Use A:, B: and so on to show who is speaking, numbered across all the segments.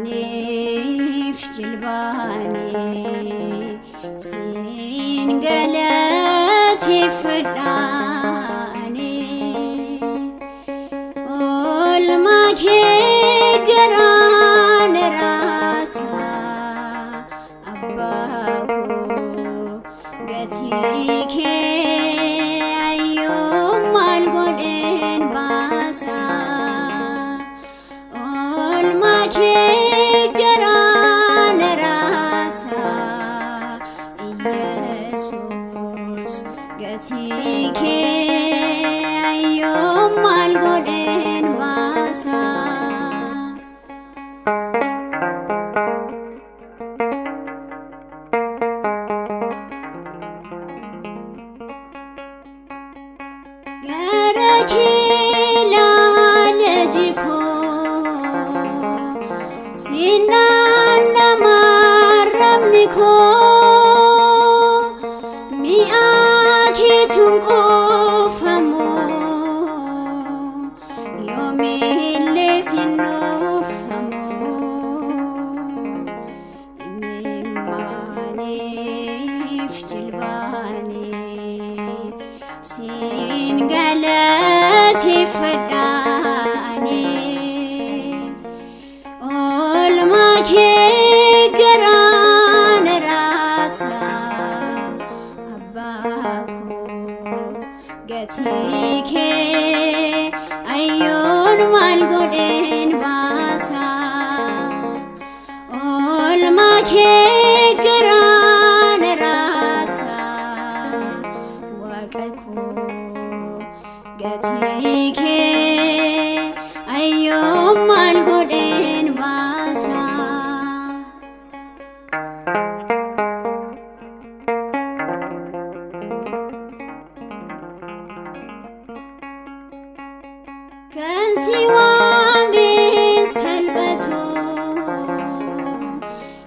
A: IMIMMAANIIF JILBAANII سينقلت فداني أول ما كيقران راسا أباكو قتيكي أيوم القدين باسا أول ما كيقران راسا ኢየሱስ ገቲኬ አዮም አልጎዴን ባሳ ገረኪላ ለጂኮ ሲናና ማረምኒኮ tunqofamo yomille sinofamo IMIMMAANIIF JILBAANII singalati fadani olma ke garan rasa gatiike ayyoon maal godheen baasa oolmaa kee garaan raasa waaqa koo gatiike ayyoon maal godheen baasa kan siwaame salbato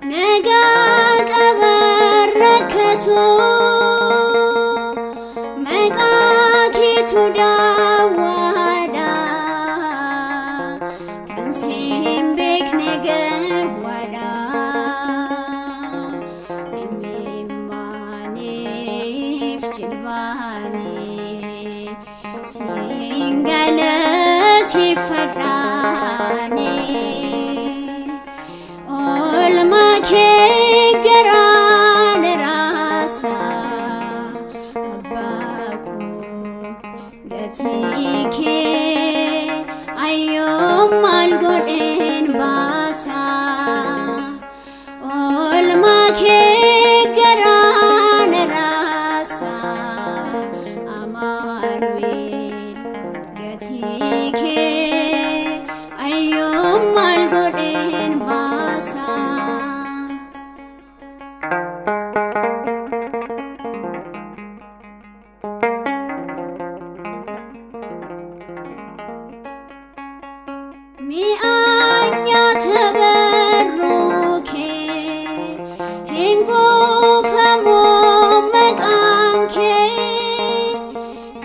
A: nagaa qabarrakkato maqaa keetu daawwaadha kan siin beekne gawwaadha IMIMMAANIIF JILBAANII singalati fadani olma ke garan rasa abbako gatike ayyom mal godhen basa olma ke garan rasa amanuel gatiike ayyom mal godhen basa mi'anya tabarruke hingofamo maqanke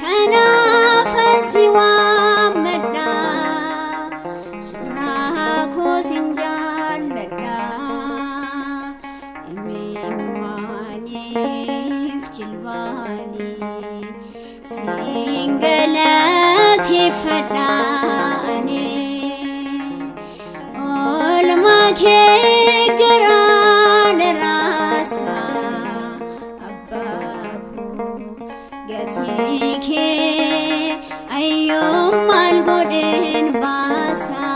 A: kanafasi wamada surako sinjalada IMIMMAANIIF JILBAANII singalati fadani olma ke garan rasa abbako gatike ayyom mal godhen basa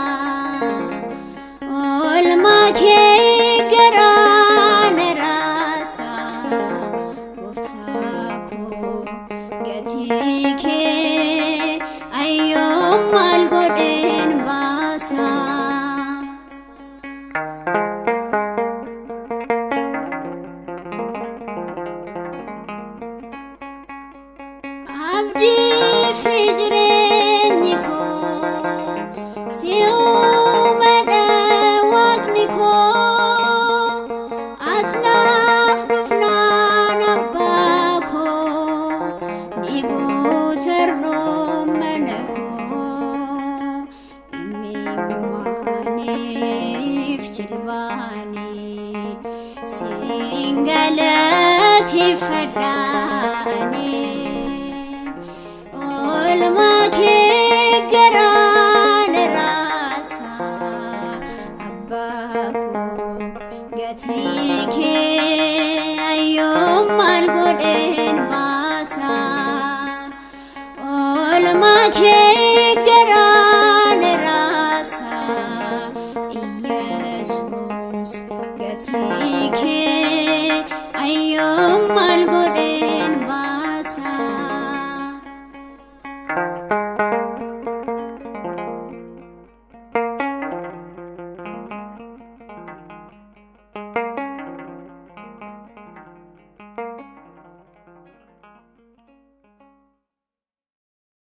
A: olma ke garan rasa goftako gatike ayyom mal godhen basa abdi fijrenyi ko siumada waq jilbaanii singalati fadhaanii olmaa kee garaan raasaa abbaa koo gatii kee ayyoomaan godheen baasaa olmaa kee garaan raasaa Yesus gatii kee